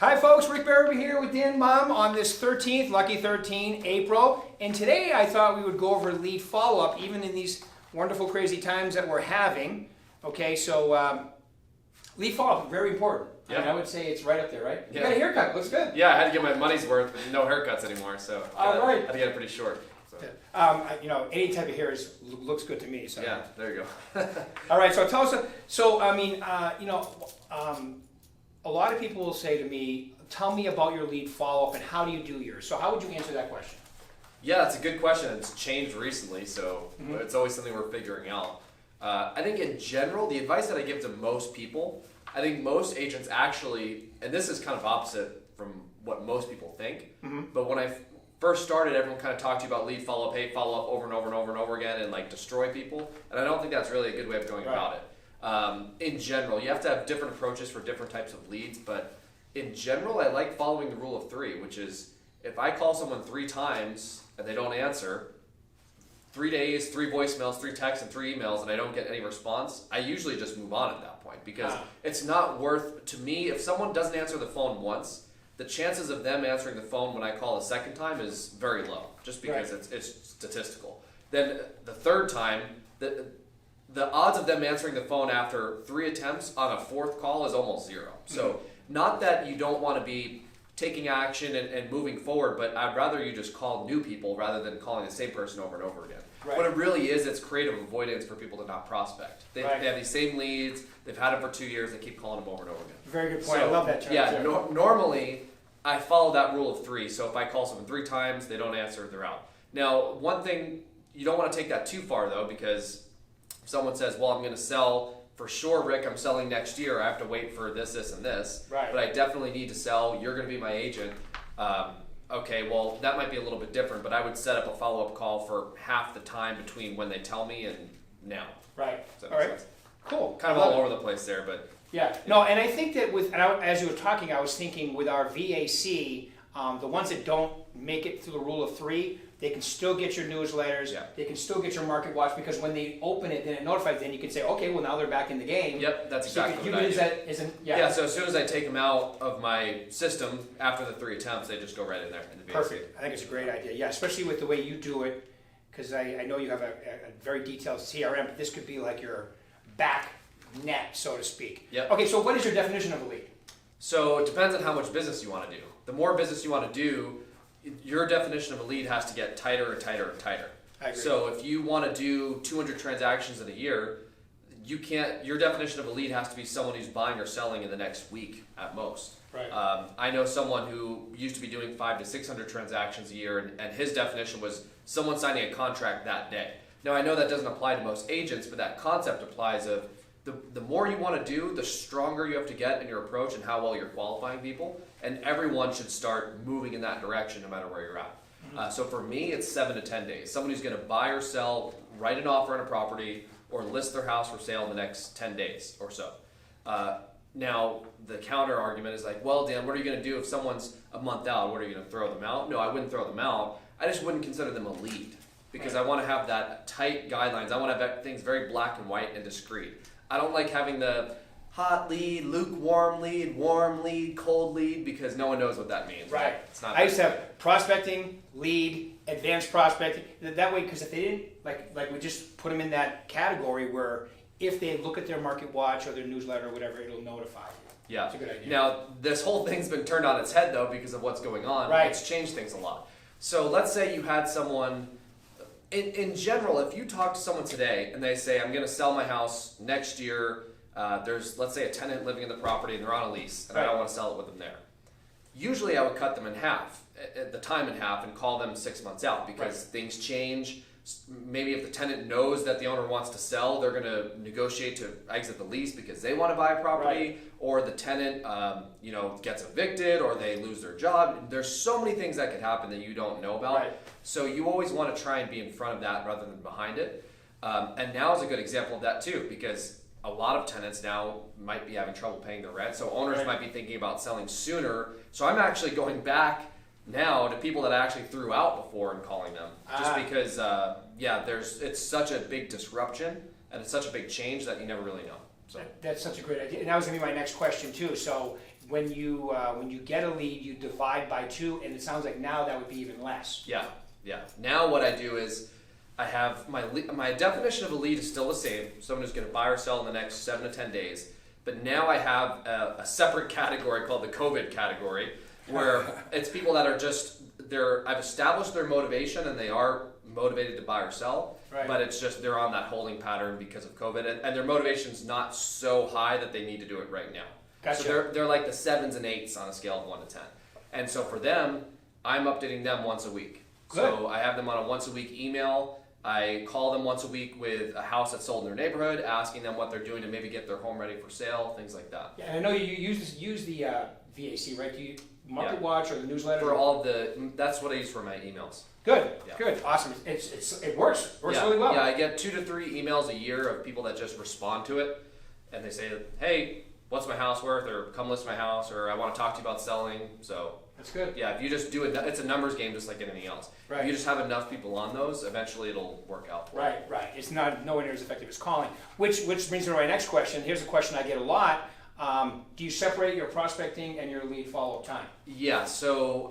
Hi folks, Rick Berube here with Mumm on this 13th, lucky 13, April. And today I thought we would go over lead follow-up even in these wonderful crazy times that we're having. Okay, so lead follow-up, very important. Yeah. I mean, I would say it's right up there, right? Yeah. You got a haircut, looks good. Yeah, I had to get my money's worth, but no haircuts anymore, so All right. I had to get it pretty short. So. You know, any type of hair looks good to me. So. Yeah, there you go. All right, so tell us, a lot of people will say to me, tell me about your lead follow-up and how do you do yours? So how would you answer that question? Yeah, it's a good question. It's changed recently, so it's always something we're figuring out. I think in general, the advice that I give to most people, I think most agents actually, and this is kind of opposite from what most people think, but when I first started, everyone kind of talked to you about lead follow-up, hey, follow-up over and over and over and over again and like destroy people, and I don't think that's really a good way of going about it. In general, you have to have different approaches for different types of leads, but in general, I like following the rule of three, which is if I call someone 3 times and they don't answer, 3 days, 3 voicemails, 3 texts, and 3 emails, and I don't get any response, I usually just move on at that point because it's not worth, to me, if someone doesn't answer the phone once, the chances of them answering the phone when I call a second time is very low, just because it's statistical. Then the third time, the odds of them answering the phone after 3 attempts on a 4th call is almost 0. So not that you don't want to be taking action and moving forward, but I'd rather you just call new people rather than calling the same person over and over again. What it really is, it's creative avoidance for people to not prospect. They have these same leads, they've had them for 2 years, they keep calling them over and over again. Very good point, I love that term. Yeah, normally I follow that rule of 3, so if I call someone 3 times, they don't answer, they're out. Now, one thing, you don't want to take that too far though, because if someone says, well, I'm going to sell, for sure, Rick, I'm selling next year. I have to wait for this, this, and this. But I definitely need to sell. You're going to be my agent. Okay, well, that might be a little bit different, but I would set up a follow-up call for half the time between when they tell me and now. Right. All right. Sense? Cool. Kind of all over the place there, but... Yeah. No, and I think that as you were talking, I was thinking with our VAC, the ones that don't make it through the rule of 3, they can still get your newsletters. Yeah. They can still get your market watch because when they open it, then it notifies. Then you can say, okay, well now they're back in the game. Yep, that's exactly what I do. Yeah. So as soon as I take them out of my system after the 3 attempts, they just go right in there in the VAC. Perfect. I think it's a great idea. Yeah, especially with the way you do it, because I know you have a very detailed CRM, but this could be like your back net, so to speak. Yep. Okay, so what is your definition of a lead? So it depends on how much business you want to do. The more business you want to do, your definition of a lead has to get tighter and tighter and tighter. I agree. So if you want to do 200 transactions in a year, you can't. Your definition of a lead has to be someone who's buying or selling in the next week at most. Right. I know someone who used to be doing 500 to 600 transactions a year, and his definition was someone signing a contract that day. Now I know that doesn't apply to most agents, but that concept applies of the more you want to do, the stronger you have to get in your approach and how well you're qualifying people. And everyone should start moving in that direction no matter where you're at. So for me, it's 7 to 10 days. Someone who's going to buy or sell, write an offer on a property, or list their house for sale in the next 10 days or so. Now, the counter argument is like, well, Dan, what are you going to do if someone's a month out? What are you going to throw them out? No, I wouldn't throw them out. I just wouldn't consider them a lead because I want to have that tight guidelines. I want to have things very black and white and discreet. I don't like having the hot lead, lukewarm lead, warm lead, cold lead, because no one knows what that means. Right. It's not. I used to have prospecting, lead, advanced prospecting. That way, because if they didn't, like we just put them in that category where if they look at their market watch or their newsletter or whatever, it'll notify you. Yeah. It's a good idea. Now, this whole thing's been turned on its head, though, because of what's going on. Right. It's changed things a lot. So let's say you had someone... In general, if you talk to someone today and they say, I'm going to sell my house next year, there's, let's say, a tenant living in the property and they're on a lease, and I don't want to sell it with them there. Usually I would cut them in half, the time in half, and call them 6 months out because things change. Maybe if the tenant knows that the owner wants to sell, they're going to negotiate to exit the lease because they want to buy a property, or the tenant gets evicted, or they lose their job. There's so many things that could happen that you don't know about. So you always want to try and be in front of that rather than behind it. And now is a good example of that too, because a lot of tenants now might be having trouble paying their rent. So owners might be thinking about selling sooner. So I'm actually going back now to people that I actually threw out before and calling them, just because it's such a big disruption and it's such a big change that you never really know. So That's such a great idea, and that was gonna be my next question too. So when you get a lead, you divide by 2, and it sounds like now that would be even less. yeah. Now what I do is I have my definition of a lead is still the same. Someone who's going to buy or sell in the next 7 to 10 days. But now I have a separate category called the COVID category, where it's people that are just I've established their motivation and they are motivated to buy or sell. Right. But it's just they're on that holding pattern because of COVID, and their motivation's not so high that they need to do it right now. Gotcha. So they're like the 7s and 8s on a scale of 1 to 10. And so for them, I'm updating them once a week. Good. So I have them on a once a week email. I call them once a week with a house that's sold in their neighborhood, asking them what they're doing to maybe get their home ready for sale, things like that. Yeah, and I know you use the VAC, right? Do you Market Watch or the newsletter? For all that's what I use for my emails. Good, Yeah. good, awesome. It works really well. Yeah, I get 2 to 3 emails a year of people that just respond to it, and they say, "Hey, what's my house worth?" or "Come list my house," or "I want to talk to you about selling." So That's good. yeah, if you just do it, it's a numbers game just like anything else. Right. If you just have enough people on those, eventually it'll work out for you. Right. It's not nowhere near as effective as calling. Which brings me to my next question. Here's a question I get a lot. Do you separate your prospecting and your lead follow-up time? Yeah, so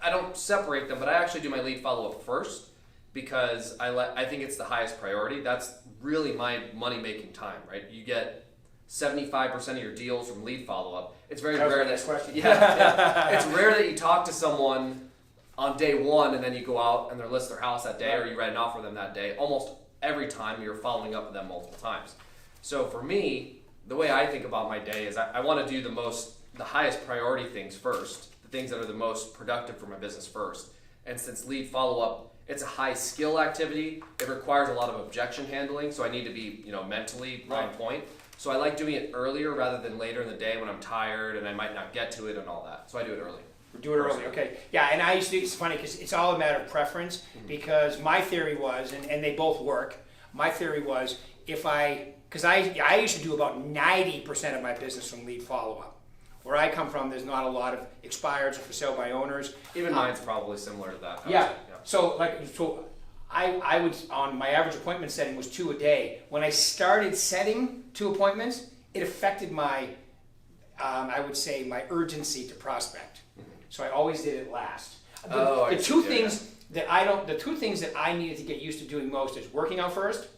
I don't separate them, but I actually do my lead follow-up first because I think it's the highest priority. That's really my money-making time, right? You get 75% of your deals from lead follow-up. It's very rare next question. Yeah, it's rare that you talk to someone on day 1 and then you go out and they list their house that day, or you write an offer them that day. Almost every time you're following up with them multiple times. So for me, the way I think about my day is I want to do the highest priority things first, the things that are the most productive for my business first. And since lead follow-up, it's a high skill activity, it requires a lot of objection handling, so I need to be mentally on point. So I like doing it earlier rather than later in the day when I'm tired and I might not get to it and all that. So I do it early. Do it early, okay. Yeah, and I used to, it's funny because it's all a matter of preference, because my theory was, and they both work, my theory was because I used to do about 90% of my business from lead follow-up. Where I come from, there's not a lot of expireds or for sale by owners. Even mine's probably similar to that. Yeah. So I would, on my average appointment setting was 2 a day. When I started setting 2 appointments, it affected my, I would say, my urgency to prospect. So I always did it last. The two things that I needed to get used to doing most is working out first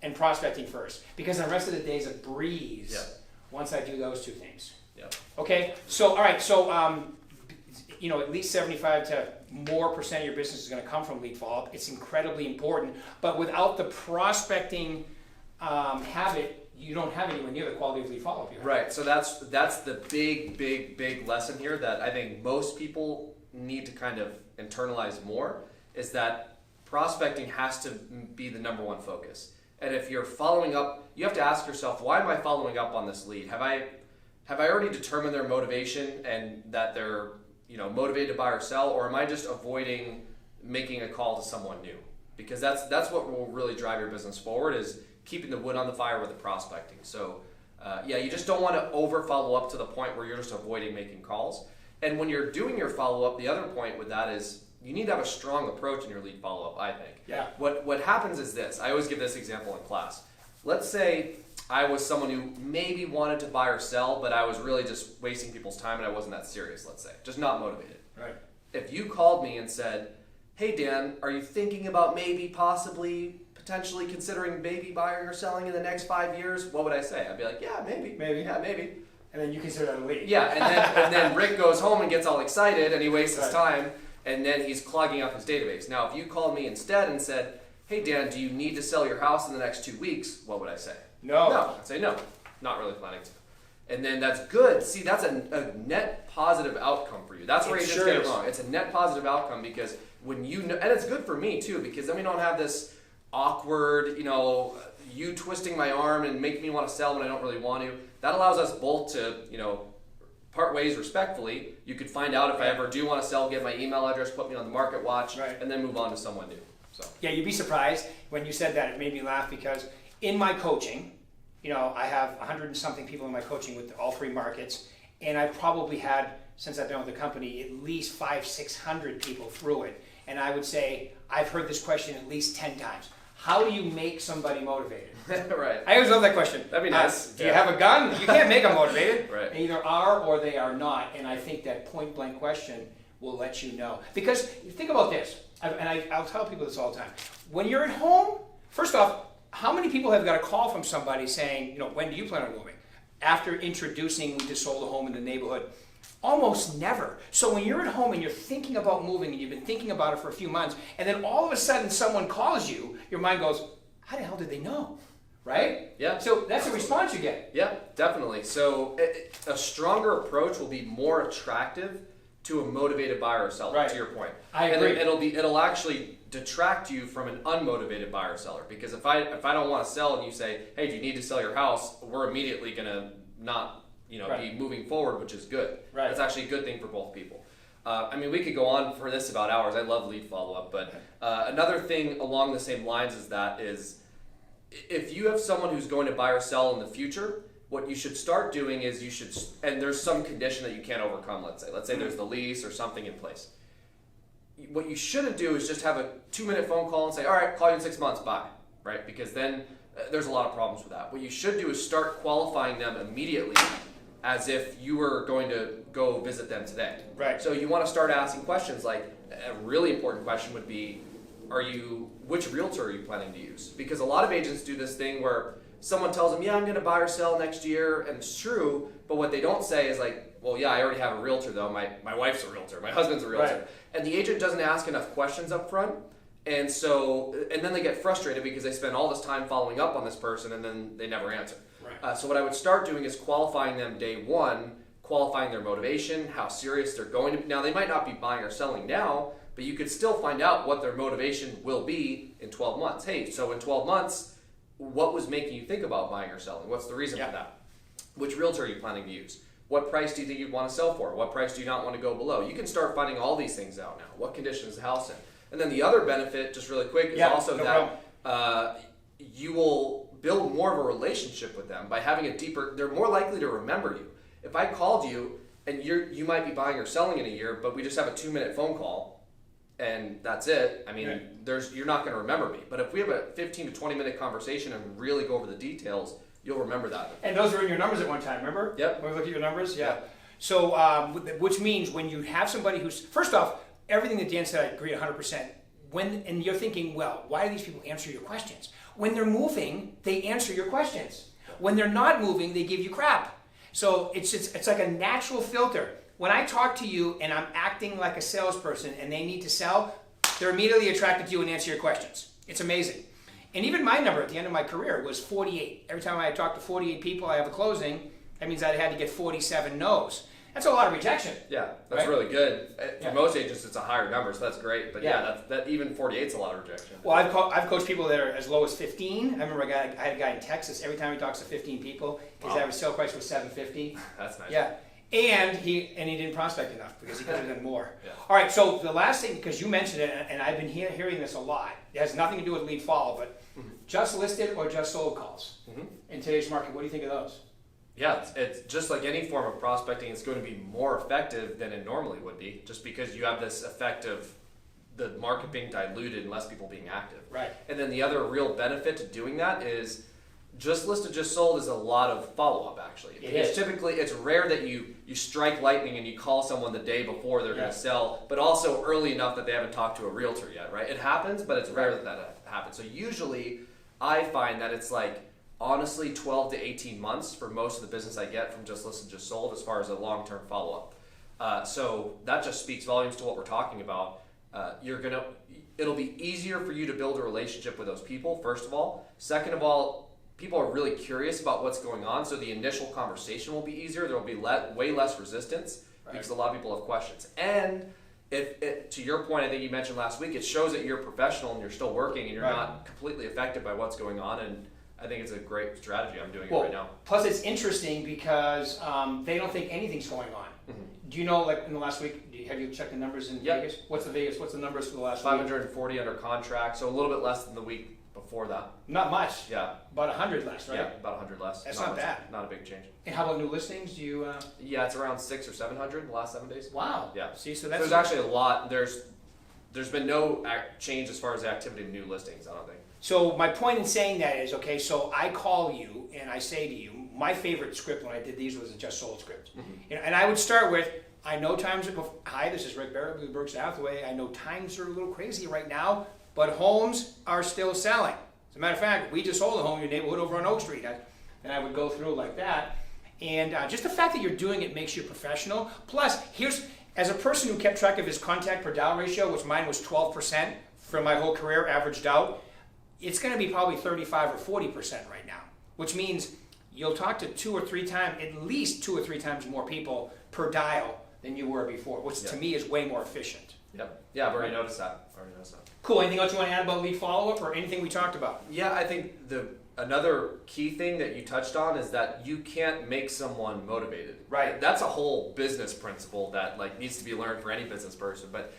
and prospecting first, because the rest of the day is a breeze once I do those 2 things. Yeah. Okay. So all right. So at least 75 to more % of your business is going to come from lead follow-up. It's incredibly important. But without the prospecting habit, you don't have anywhere near the quality of lead follow-up. Right. So that's the big lesson here that I think most people need to kind of internalize more, is that prospecting has to be the number 1 focus. And if you're following up, you have to ask yourself, why am I following up on this lead? Have I already determined their motivation and that they're motivated to buy or sell, or am I just avoiding making a call to someone new? Because that's what will really drive your business forward, is keeping the wood on the fire with the prospecting. So you just don't want to over follow up to the point where you're just avoiding making calls. And when you're doing your follow up, the other point with that is you need to have a strong approach in your lead follow up, I think. Yeah. What happens is this. I always give this example in class. Let's say I was someone who maybe wanted to buy or sell, but I was really just wasting people's time and I wasn't that serious, let's say. Just not motivated. Right. If you called me and said, "Hey Dan, are you thinking about maybe, possibly, potentially considering maybe buying or selling in the next 5 years?" What would I say? I'd be like, "Yeah, maybe. Maybe. Yeah, maybe." And then you consider that a lead. Yeah, and then Rick goes home and gets all excited and he wastes his time, and then he's clogging up his database. Now, if you called me instead and said, "Hey Dan, do you need to sell your house in the next 2 weeks?" What would I say? No. I'd say no. Not really planning to. And then that's good. See, that's a net positive outcome for you. That's where you just get it wrong. It's a net positive outcome, because when you know, and it's good for me too, because then we don't have this awkward, you twisting my arm and making me want to sell when I don't really want to. That allows us both to, part ways respectfully. You could find out if I ever do want to sell, get my email address, put me on the market watch, and then move on to someone new. So yeah, you'd be surprised when you said that. It made me laugh, because in my coaching, I have 100 and something people in my coaching with all 3 markets, and I probably had, since I've been with the company, at least 500-600 people through it. And I would say I've heard this question at least 10 times. how do you make somebody motivated? Right. I always love that question. That'd be nice. Do you have a gun? You can't make them motivated. Right. They either are or they are not. And I think that point blank question will let you know. Because think about this, I'll tell people this all the time. When you're at home, first off, how many people have got a call from somebody saying, when do you plan on moving? After introducing, we just sold a home in the neighborhood. Almost never. So when you're at home and you're thinking about moving and you've been thinking about it for a few months, and then all of a sudden someone calls you, your mind goes, how the hell did they know? Right? Yeah. So that's a response you get. Yeah, definitely. So a stronger approach will be more attractive to a motivated buyer or seller, Right. to your point. I agree. And it'll actually detract you from an unmotivated buyer or seller. Because if I don't want to sell and you say, hey, do you need to sell your house? We're immediately gonna not Right. be moving forward, which is good. Right. That's actually a good thing for both people. We could go on for this about hours. I love lead follow-up, but another thing along the same lines as that is if you have someone who's going to buy or sell in the future, what you should start doing is and there's some condition that you can't overcome, let's say there's the lease or something in place. What you shouldn't do is just have a 2-minute phone call and say, all right, call you in 6 months, bye, right? Because then there's a lot of problems with that. What you should do is start qualifying them immediately as if you were going to go visit them today. Right. So you want to start asking questions like, a really important question would be, which realtor are you planning to use? Because a lot of agents do this thing where someone tells them, yeah, I'm going to buy or sell next year, and it's true, but what they don't say is like, well, yeah, I already have a realtor though. My wife's a realtor, my husband's a realtor. Right. And the agent doesn't ask enough questions up front, and then they get frustrated because they spend all this time following up on this person and then they never answer. Right. So what I would start doing is qualifying them day one, qualifying their motivation, how serious they're going to be. Now, they might not be buying or selling now, but you could still find out what their motivation will be in 12 months. Hey, so in 12 months, what was making you think about buying or selling? What's the reason for that? Which realtor are you planning to use? What price do you think you'd want to sell for? What price do you not want to go below? You can start finding all these things out now. What condition is the house in? And then the other benefit, just really quick, is also that you will build more of a relationship with them by having a deeper, they're more likely to remember you. If I called you and you might be buying or selling in a year, but we just have a 2-minute phone call and that's it, you're not going to remember me. But if we have a 15 to 20 minute conversation and really go over the details, you'll remember that. And those were in your numbers at one time, remember? Yep. When we look at your numbers? Yeah. So, which means when you have somebody who's, first off, everything that Dan said, I agree 100%. And you're thinking, well, why do these people answer your questions? When they're moving, they answer your questions. When they're not moving, they give you crap. So it's like a natural filter. When I talk to you and I'm acting like a salesperson and they need to sell, they're immediately attracted to you and answer your questions. It's amazing. And even my number at the end of my career was 48. Every time I talk to 48 people, I have a closing. That means I had to get 47 no's. That's a lot of rejection. Yeah, that's really good. For most agents, it's a higher number, so that's great. But that even 48 is a lot of rejection. Well, I've coached people that are as low as 15. I remember I had a guy in Texas. Every time he talks to 15 people, his average sale price was $750. That's nice. Yeah, and he didn't prospect enough because he could have done more. Yeah. All right, so the last thing, because you mentioned it, and I've been hearing this a lot. It has nothing to do with lead follow, but just listed or just sold calls in today's market. What do you think of those? Yeah, it's just like any form of prospecting, it's going to be more effective than it normally would be, just because you have this effect of the market being diluted and less people being active. Right. And then the other real benefit to doing that is just listed, just sold is a lot of follow-up, actually. Because typically it's rare that you strike lightning and you call someone the day before they're going to sell, but also early enough that they haven't talked to a realtor yet, right? It happens, but it's rare that happens. So usually I find that it's like, honestly, 12 to 18 months for most of the business I get from just listed, just sold as far as a long-term follow-up. So that just speaks volumes to what we're talking about. It'll be easier for you to build a relationship with those people, first of all. Second of all, people are really curious about what's going on, so the initial conversation will be easier. There will be way less resistance because a lot of people have questions. And to your point, I think you mentioned last week, it shows that you're a professional and you're still working and you're not completely affected by what's going on. And I think it's a great strategy. I'm doing it right now. Plus, it's interesting because they don't think anything's going on. Do you know, like in the last week, have you checked the numbers in Vegas? What's the numbers for the last 540 under contract, so a little bit less than the week before that. Not much. Yeah. About 100 less, right? Yeah, about 100 less. That's not bad. Not a big change. And how about new listings? Do you? Yeah, it's around 600 or 700 in the last 7 days. Wow. Yeah. See, so there's actually a lot. There's been no change as far as the activity of new listings. I don't think. So my point in saying that is, okay, so I call you and I say to you, my favorite script when I did these was a Just Sold script. And I would start with, I know times are, hi, this is Rick Berube, Berkshire Hathaway. I know times are a little crazy right now, but homes are still selling. As a matter of fact, we just sold a home in your neighborhood over on Oak Street. And I would go through like that. And just the fact that you're doing it makes you professional. Plus, as a person who kept track of his contact per dial ratio, which mine was 12% for my whole career, averaged out, it's going to be probably 35 or 40% right now, which means you'll talk to at least two or three times more people per dial than you were before, which to me is way more efficient. Yep. Yeah, I've already noticed that. Cool. Anything else you want to add about lead follow-up or anything we talked about? Yeah, I think another key thing that you touched on is that you can't make someone motivated. Right. That's a whole business principle that needs to be learned for any business person. But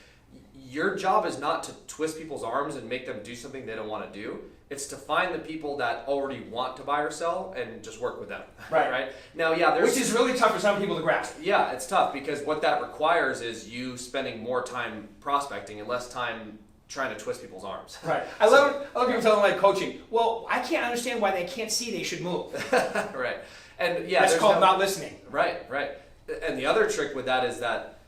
your job is not to twist people's arms and make them do something they don't want to do. It's to find the people that already want to buy or sell and just work with them. Right. Right. Now, yeah, which is really tough for some people to grasp. Yeah, it's tough because what that requires is you spending more time prospecting and less time trying to twist people's arms. Right. I love people telling like coaching, well, I can't understand why they can't see they should move. Right. And yeah, that's called not listening. Right. And the other trick with that is that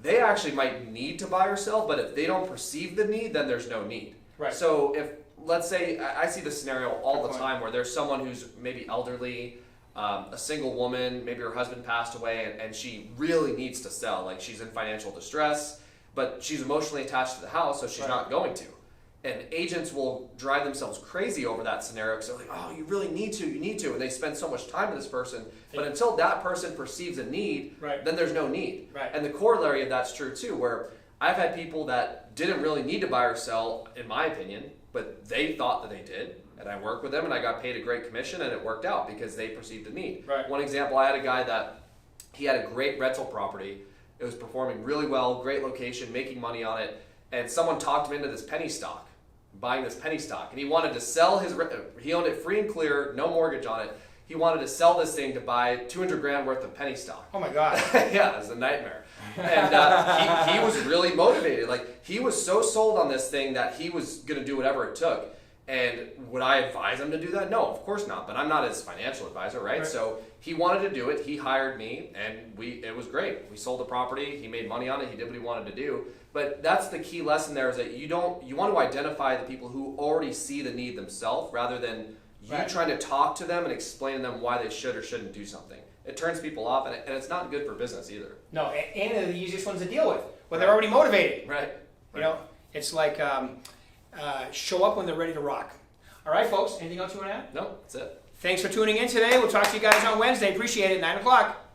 they actually might need to buy or sell, but if they don't perceive the need, then there's no need. Right. So if, let's say, I see this scenario all the time where there's someone who's maybe elderly, a single woman, maybe her husband passed away and she really needs to sell. Like she's in financial distress, but she's emotionally attached to the house, so she's not going to. And agents will drive themselves crazy over that scenario because they're like, oh, you really need to, and they spend so much time with this person. But until that person perceives a need, then there's no need. Right. And the corollary of that's true too, where I've had people that didn't really need to buy or sell, in my opinion, but they thought that they did. And I worked with them and I got paid a great commission and it worked out because they perceived a need. Right. One example, I had a guy that he had a great rental property. It was performing really well, great location, making money on it. And someone talked him into this penny stock, buying this penny stock. And he wanted to sell he owned it free and clear, no mortgage on it. He wanted to sell this thing to buy 200 grand worth of penny stock. Oh my God. Yeah, it was a nightmare. And he was really motivated. Like he was so sold on this thing that he was going to do whatever it took. And would I advise him to do that? No, of course not. But I'm not his financial advisor, right? So he wanted to do it. He hired me, and it was great. We sold the property. He made money on it. He did what he wanted to do. But that's the key lesson there is that you want to identify the people who already see the need themselves rather than you trying to talk to them and explain to them why they should or shouldn't do something. It turns people off, and it's not good for business either. No, and they're the easiest ones to deal with when they're already motivated. Right. You know, it's like show up when they're ready to rock. All right, folks, anything else you want to add? No, that's it. Thanks for tuning in today. We'll talk to you guys on Wednesday. Appreciate it, 9 o'clock.